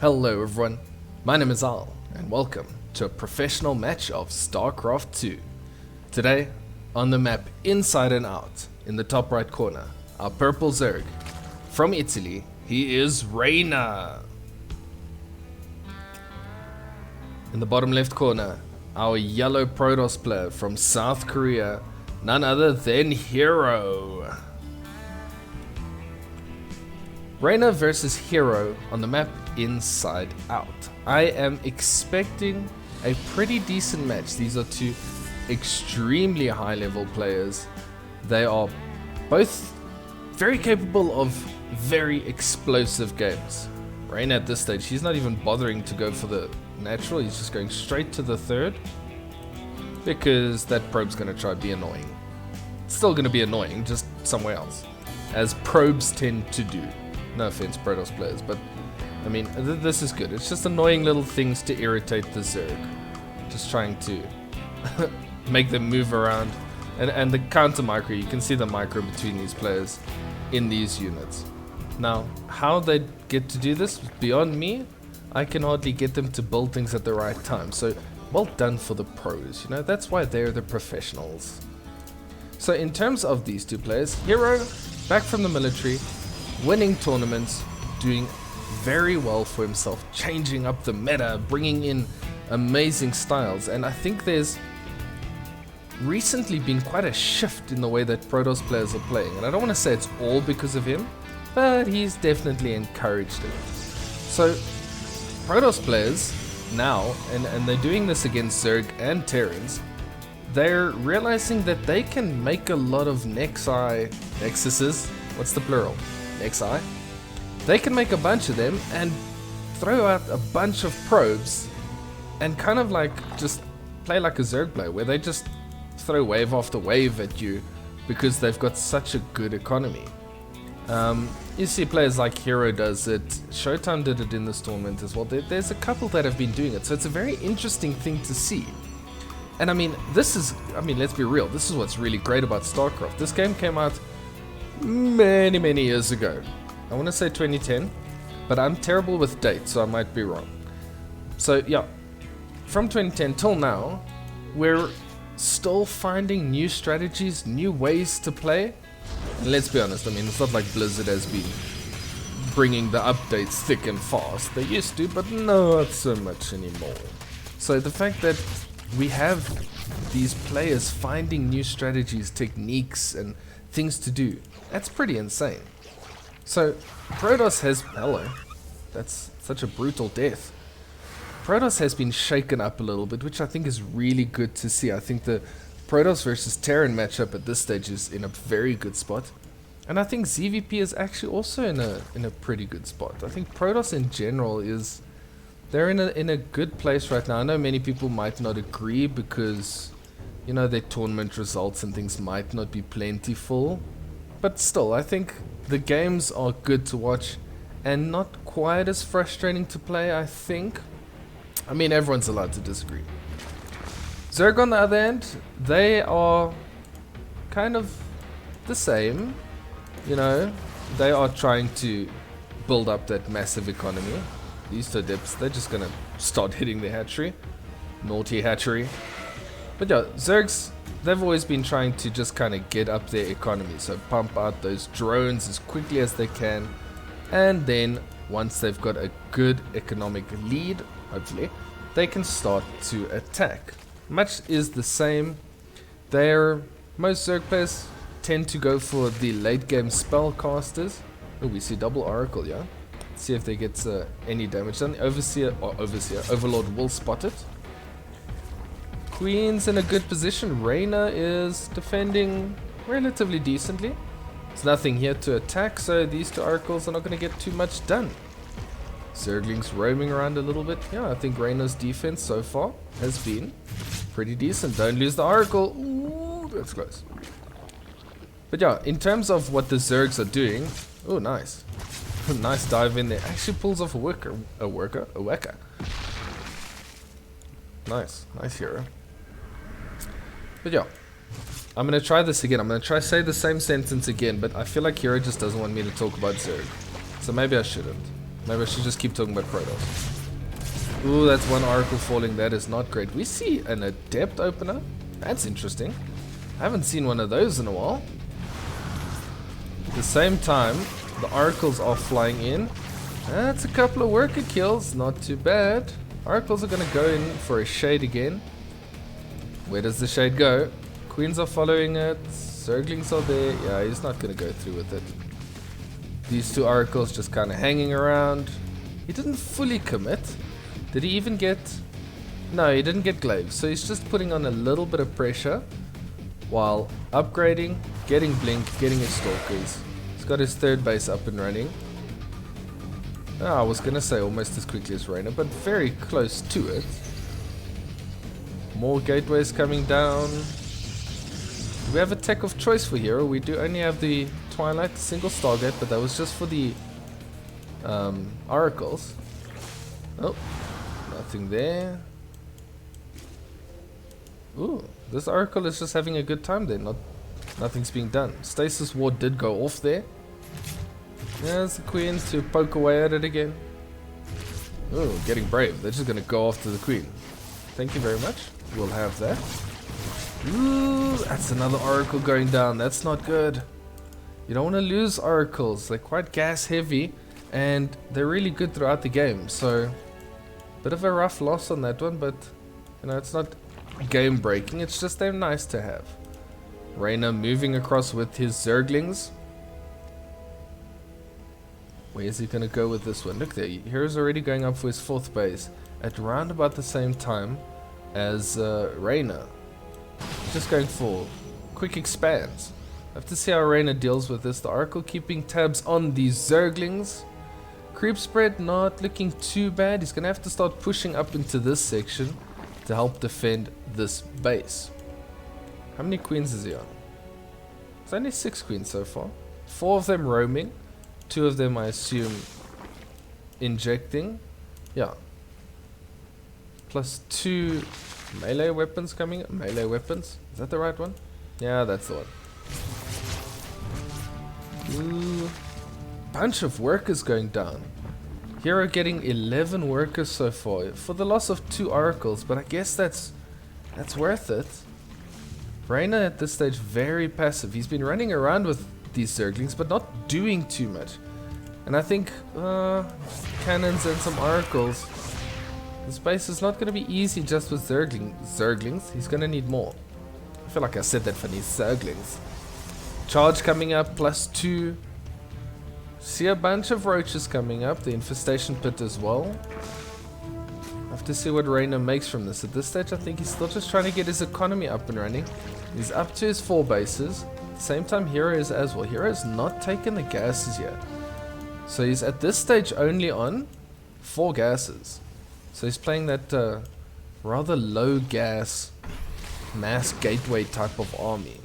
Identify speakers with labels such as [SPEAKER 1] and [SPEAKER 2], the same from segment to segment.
[SPEAKER 1] Hello everyone, my name is Al, and welcome to a professional match of StarCraft 2. Today, on the map Inside and Out, in the top right corner, our purple Zerg. From Italy, he is Reynor. In the bottom left corner, our yellow Protoss player from South Korea, none other than herO. Reynor versus herO on the map Inside Out. I am expecting a pretty decent match. These are two extremely high level players. They are both very capable of very explosive games. Reynor at this stage, he's not even bothering to go for the natural, he's just going straight to the third because that probe's going to try to be annoying. It's still going to be annoying, just somewhere else, as probes tend to do. No offense, Protoss players, but I mean, this is good. It's just annoying little things to irritate the Zerg. Just trying to make them move around. And the counter micro, you can see the micro between these players in these units. Now, how they get to do this, beyond me, I can hardly get them to build things at the right time. So, well done for the pros, you know, that's why they're the professionals. So in terms of these two players, herO, back from the military, winning tournaments, doing very well for himself, changing up the meta, bringing in amazing styles, and I think there's recently been quite a shift in the way that Protoss players are playing, and I don't want to say it's all because of him, but he's definitely encouraged it. So Protoss players now, and they're doing this against Zerg and Terrans, they're realizing that they can make a lot of Nexuses, what's the plural? Nexi. They can make a bunch of them and throw out a bunch of probes and kind of like just play like a Zerg player where they just throw wave after wave at you because they've got such a good economy. You see players like herO does it, Showtime did it in this tournament as well. There's a couple that have been doing it, so it's a very interesting thing to see. And I mean, let's be real, this is what's really great about StarCraft. This game came out many years ago. I want to say 2010, but I'm terrible with dates, so I might be wrong. So yeah, from 2010 till now, we're still finding new strategies, new ways to play. And let's be honest, I mean, it's not like Blizzard has been bringing the updates thick and fast. They used to, but not so much anymore. So the fact that we have these players finding new strategies, techniques, and things to do, that's pretty insane. So Protoss has, hello, that's such a brutal death. Protoss has been shaken up a little bit, which I think is really good to see. I think the Protoss versus Terran matchup at this stage is in a very good spot, and I think ZVP is actually also in a pretty good spot. I think Protoss in general is, they're in a good place right now. I know many people might not agree because, you know, their tournament results and things might not be plentiful, but still, I think the games are good to watch and not quite as frustrating to play, I think. I mean, everyone's allowed to disagree. Zerg on the other end, they are kind of the same, you know, they are trying to build up that massive economy. These two dips, they're just gonna start hitting the hatchery. Naughty hatchery. But yeah, Zergs, they've always been trying to just kind of get up their economy, so pump out those drones as quickly as they can, and then once they've got a good economic lead, hopefully, they can start to attack. Much is the same. Most Zerg players tend to go for the late game spellcasters. Oh, we see double Oracle, yeah? Let's see if they get any damage done. Overlord will spot it. Queen's in a good position. Reynor is defending relatively decently. There's nothing here to attack, so these two oracles are not going to get too much done. Zerglings roaming around a little bit. Yeah, I think Reynor's defense so far has been pretty decent. Don't lose the oracle. Ooh, that's close. But yeah, in terms of what the Zergs are doing, oh, nice. Nice dive in there. Actually pulls off a worker. Nice herO. But yeah, I'm gonna try this again. I'm gonna try say the same sentence again, but I feel like herO just doesn't want me to talk about Zerg, so maybe I shouldn't. Maybe I should just keep talking about Protoss. Ooh, that's one Oracle falling. That is not great. We see an Adept opener. That's interesting. I haven't seen one of those in a while. At the same time, the Oracles are flying in. That's a couple of worker kills. Not too bad. Oracles are going to go in for a Shade again. Where does the Shade go? Queens are following it. Zerglings are there. Yeah, he's not going to go through with it. These two Oracles just kind of hanging around. He didn't fully commit. Did he even get... No, he didn't get glaives. So he's just putting on a little bit of pressure while upgrading, getting blink, getting his stalkers. He's got his third base up and running. Oh, I was going to say almost as quickly as Reynor, but very close to it. More gateways coming down. Do we have a tech of choice for herO? We do only have the Twilight single Stargate, but that was just for the Oracles. Oh, nothing there. Ooh, this Oracle is just having a good time there. Nothing's being done. Stasis Ward did go off there. There's the Queen to poke away at it again. Ooh, getting brave. They're just going to go after the Queen. Thank you very much. We'll have that. Ooh, that's another Oracle going down. That's not good. You don't want to lose Oracles. They're quite gas heavy and they're really good throughout the game. So, bit of a rough loss on that one, but you know, it's not game breaking. It's just they're nice to have. Reynor moving across with his Zerglings. Where is he going to go with this one? Look there, hero's already going up for his 4th base at round about the same time as Reynor. Just going for quick expands. I have to see how Reynor deals with this. The Oracle keeping tabs on these Zerglings. Creep spread not looking too bad. He's going to have to start pushing up into this section to help defend this base. How many queens is he on? It's only 6 queens so far. 4 of them roaming. 2 of them, I assume, injecting. Yeah. Plus 2 melee weapons coming. Melee weapons. Is that the right one? Yeah, that's the one. Ooh. Bunch of workers going down. herO getting 11 workers so far for the loss of 2 oracles, but I guess that's worth it. Reynor at this stage very passive. He's been running around with these Zerglings, but not doing too much. And I think cannons and some oracles. This base is not going to be easy just with Zerglings. He's going to need more. I feel like I said that for these Zerglings. Charge coming up, plus 2. See a bunch of roaches coming up. The infestation pit as well. I have to see what Reynor makes from this. At this stage, I think he's still just trying to get his economy up and running. He's up to his 4 bases. At the same time, herO is as well. herO has not taken the gases yet. So he's at this stage only on 4 gases. So he's playing that rather low gas mass gateway type of army.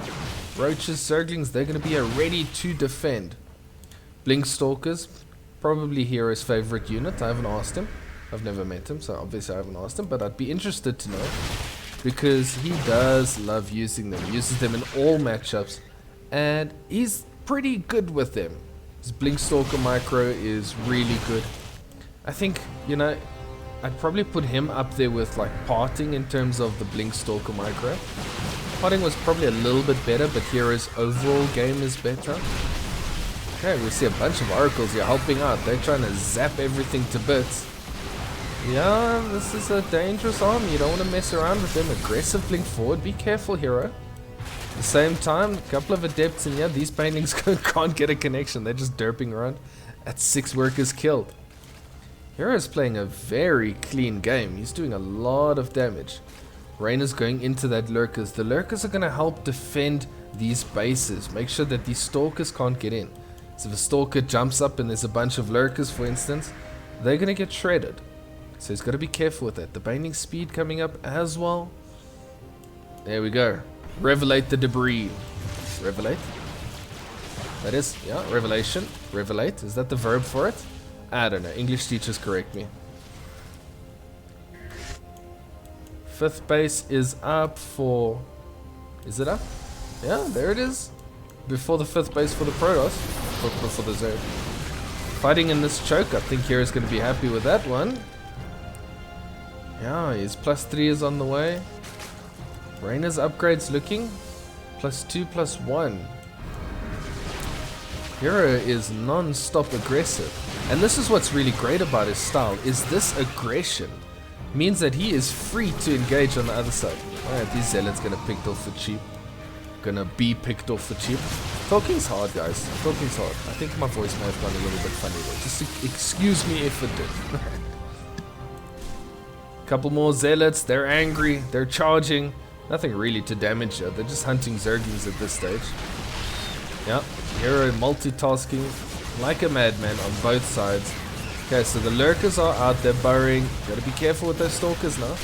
[SPEAKER 1] Roaches, Zerglings, they're going to be ready to defend. Blink Stalkers, probably herO's favorite unit. I haven't asked him. I've never met him, so obviously I haven't asked him. But I'd be interested to know, because he does love using them. He uses them in all matchups, and he's pretty good with them. His Blink Stalker micro is really good. I think, you know, I'd probably put him up there with like Parting in terms of the Blink Stalker micro. Parting was probably a little bit better, but herO's overall game is better. Okay, we see a bunch of oracles here helping out. They're trying to zap everything to bits. Yeah, this is a dangerous army. You don't want to mess around with them. Aggressive blink forward. Be careful, herO. At the same time, a couple of adepts in here. These paintings can't get a connection. They're just derping around. That's 6 workers killed. herO is playing a very clean game. He's doing a lot of damage. Reynor's going into that lurkers. The lurkers are going to help defend these bases. Make sure that these stalkers can't get in. So if a stalker jumps up and there's a bunch of lurkers, for instance, they're going to get shredded. So he's got to be careful with that. The binding speed coming up as well. There we go. Revelate the debris. Revelate? That is, yeah, revelation. Revelate. Is that the verb for it? I don't know. English teachers correct me. 5th base is up for... Is it up? Yeah, there it is. Before the 5th base for the Protoss. For the Zerg. fighting in this choke. I think hero's going to be happy with that one. Yeah, his +3 is on the way. Reynor's upgrades looking +2, +1. herO is non-stop aggressive. And this is what's really great about his style, is this aggression means that he is free to engage on the other side. Alright, these zealots gonna picked off for cheap. Gonna be picked off for cheap. Talking's hard, guys. Talking's hard. I think my voice may have gone a little bit funny there. Just excuse me if it did. Couple more zealots. They're angry. They're charging. Nothing really to damage yet. They're just hunting Zerglings at this stage. Yeah, herO multitasking like a madman on both sides. Okay, so the lurkers are out there burrowing. Gotta be careful with those stalkers now.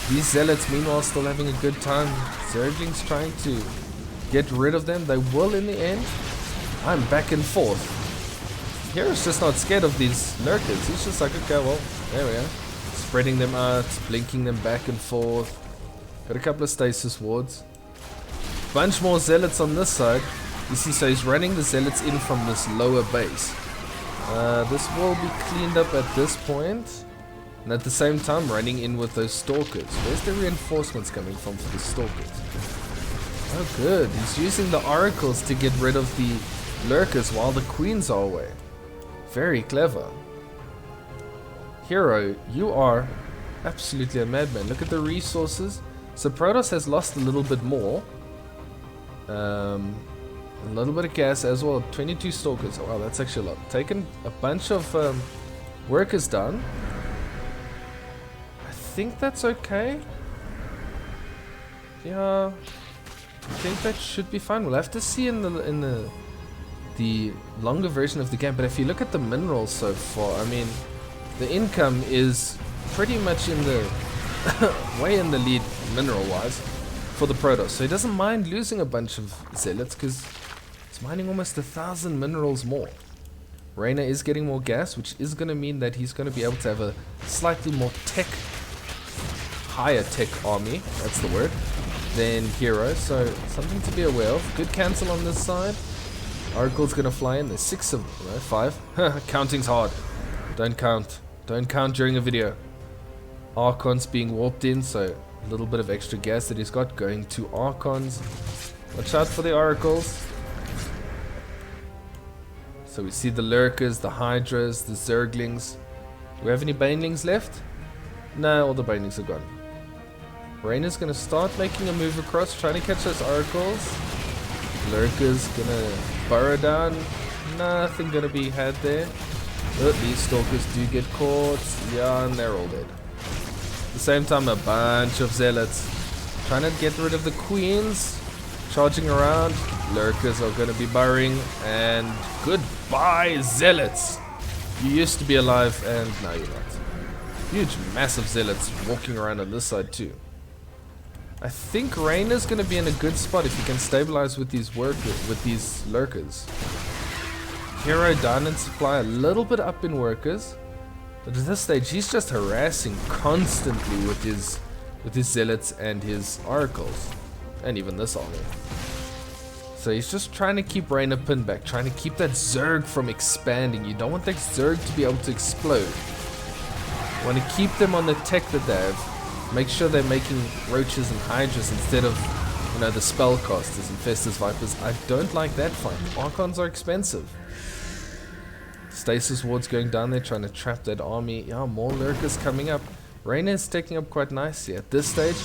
[SPEAKER 1] These zealots, meanwhile, still having a good time. Zerglings trying to get rid of them. They will in the end. I'm back and forth. herO's just not scared of these lurkers. He's just like, okay, well, there we are. Spreading them out, blinking them back and forth. Got a couple of stasis wards. Bunch more zealots on this side. You see, so he's running the zealots in from this lower base. This will be cleaned up at this point. And at the same time running in with those stalkers. Where's the reinforcements coming from for the stalkers? Oh good, he's using the oracles to get rid of the lurkers while the queens are away. Very clever. herO, you are absolutely a madman. Look at the resources. So Protoss has lost a little bit more. A little bit of gas as well. 22 stalkers. Oh, wow, that's actually a lot. Taken a bunch of workers down. I think that's okay. Yeah, I think that should be fine. We'll have to see in the longer version of the game. But if you look at the minerals so far, I mean, the income is pretty much in the way in the lead mineral-wise for the Protoss. So he doesn't mind losing a bunch of zealots because he's mining almost 1,000 minerals more. Reynor is getting more gas, which is going to mean that he's going to be able to have a slightly more higher tech army, that's the word, than herO. So something to be aware of. Good cancel on this side. Oracle's going to fly in. There's 6 of them, no, 5. Counting's hard. Don't count. Don't count during a video. Archons being warped in, so a little bit of extra gas that he's got going to Archons. Watch out for the Oracles. So we see the Lurkers, the Hydras, the Zerglings. Do we have any Banelings left? No, all the Banelings are gone. Reynor's going to start making a move across, trying to catch those Oracles. Lurkers going to burrow down. Nothing going to be had there. But these Stalkers do get caught. Yeah, and they're all dead. At the same time, a bunch of Zealots trying to get rid of the Queens. Charging around. Lurkers are going to be burrowing. And goodbye, Zealots. You used to be alive, and now you're not. Huge, massive Zealots walking around on this side too. I think Reynor's going to be in a good spot if he can stabilize with these Lurkers. herO down in supply, a little bit up in workers. But at this stage, he's just harassing constantly with his Zealots and his Oracles. And even this army. So he's just trying to keep Reynor pinned back, trying to keep that Zerg from expanding. You don't want that Zerg to be able to explode. You want to keep them on the tech that they have. Make sure they're making Roaches and Hydras instead of, you know, the Spellcasters and Festus Vipers. I don't like that fight. Archons are expensive. Stasis wards going down there, trying to trap that army. Yeah, more Lurkers coming up. Reynor is taking up quite nicely. At this stage,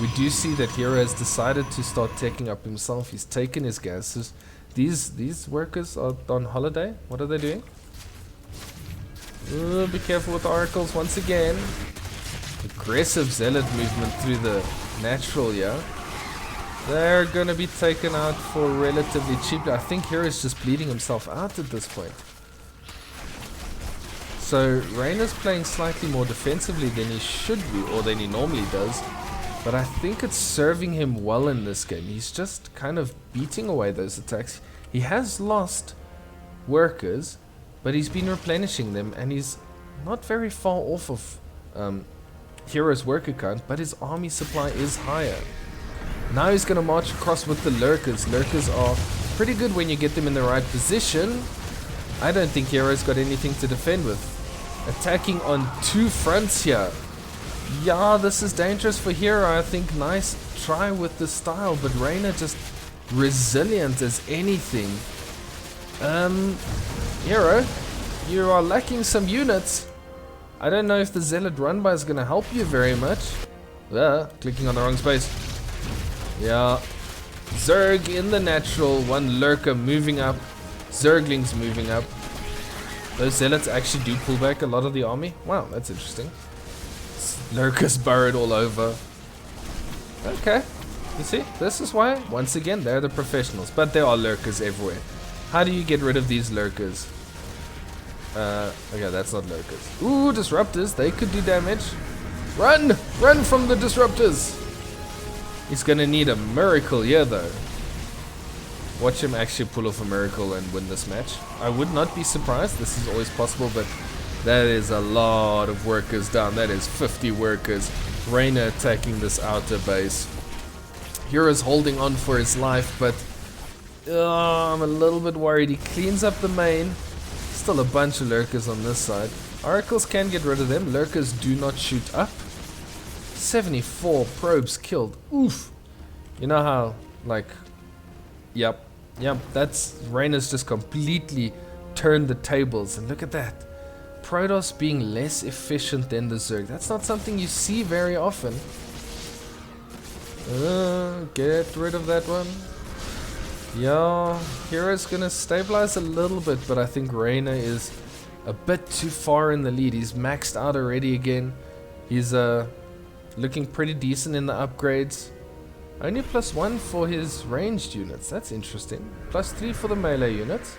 [SPEAKER 1] we do see that herO has decided to start taking up himself. He's taken his gases. These workers are on holiday. What are they doing? Ooh, be careful with the Oracles once again. Aggressive Zealot movement through the natural, yeah. They're going to be taken out for relatively cheap. I think herO is just bleeding himself out at this point. So Reynor's playing slightly more defensively than he should be, or than he normally does. But I think it's serving him well in this game. He's just kind of beating away those attacks. He has lost workers, but he's been replenishing them, and he's not very far off of herO's worker count, but his army supply is higher. Now he's going to march across with the Lurkers. Lurkers are pretty good when you get them in the right position. I don't think hero's got anything to defend with. Attacking on 2 fronts here. Yeah, this is dangerous for hero. I think nice try with the style, but Reynor just resilient as anything. hero, you are lacking some units. I don't know if the Zealot run-by is going to help you very much. Clicking on the wrong space. Yeah. Zerg in the natural, 1 lurker moving up. Zerglings moving up. Those Zealots actually do pull back a lot of the army. Wow, that's interesting. Lurkers burrowed all over. Okay. You see, this is why, once again, they're the professionals. But there are lurkers everywhere. How do you get rid of these lurkers? Okay, that's not lurkers. Ooh, disruptors. They could do damage. Run! Run from the disruptors! He's gonna need a miracle here, though. Watch him actually pull off a miracle and win this match. I would not be surprised. This is always possible, but that is a lot of workers down. That is 50 workers. Reynor attacking this outer base. hero's holding on for his life, but I'm a little bit worried. He cleans up the main. Still a bunch of lurkers on this side. Oracles can get rid of them. Lurkers do not shoot up. 74 probes killed. Oof. You know how, like, yep, that's, Reynor's just completely turned the tables. And look at that. Protoss being less efficient than the Zerg. That's not something you see very often. Get rid of that one. Yeah, hero's gonna stabilize a little bit, but I think Reynor is a bit too far in the lead. He's maxed out already again. He's looking pretty decent in the upgrades. Only +1 for his ranged units. That's interesting. +3 for the melee units.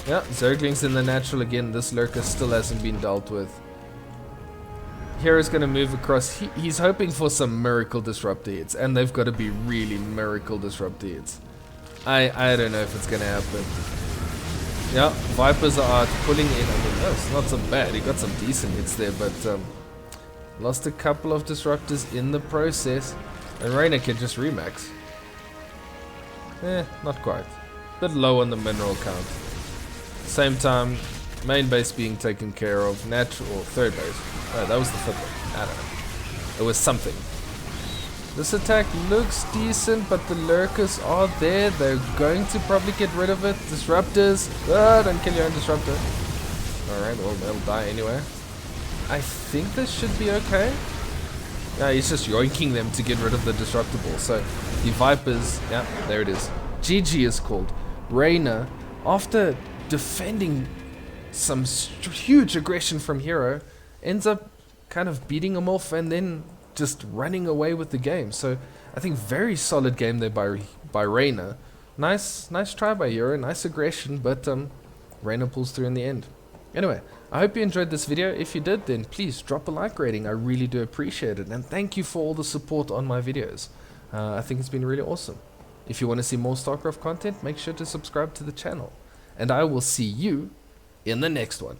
[SPEAKER 1] Yeah, Zerglings in the natural again. This lurker still hasn't been dealt with. Hero's gonna move across. He's hoping for some miracle disruptor hits, and they've got to be really miracle disruptor hits. I don't know if it's gonna happen. Yeah, Vipers are out pulling in. I mean, no, it's not so bad. He got some decent hits there, but lost a couple of disruptors in the process. And Reynor can just remax. Not quite. Bit low on the mineral count. Same time, main base being taken care of. Natural, or third base. Oh, that was the fifth one. I don't know. It was something. This attack looks decent, but the lurkers are there. They're going to probably get rid of it. Disruptors. Don't kill your own disruptor. Alright, well, they'll die anyway. I think this should be okay. Yeah, he's just yoinking them to get rid of the disruptible. So, the Vipers, yeah, there it is. GG is called. Reynor, after defending some huge aggression from hero, ends up kind of beating him off and then just running away with the game. So, I think very solid game there by Reynor. Nice try by hero, nice aggression, but Reynor pulls through in the end. Anyway, I hope you enjoyed this video. If you did, then please drop a like rating. I really do appreciate it. And thank you for all the support on my videos. I think it's been really awesome. If you want to see more StarCraft content, make sure to subscribe to the channel. And I will see you in the next one.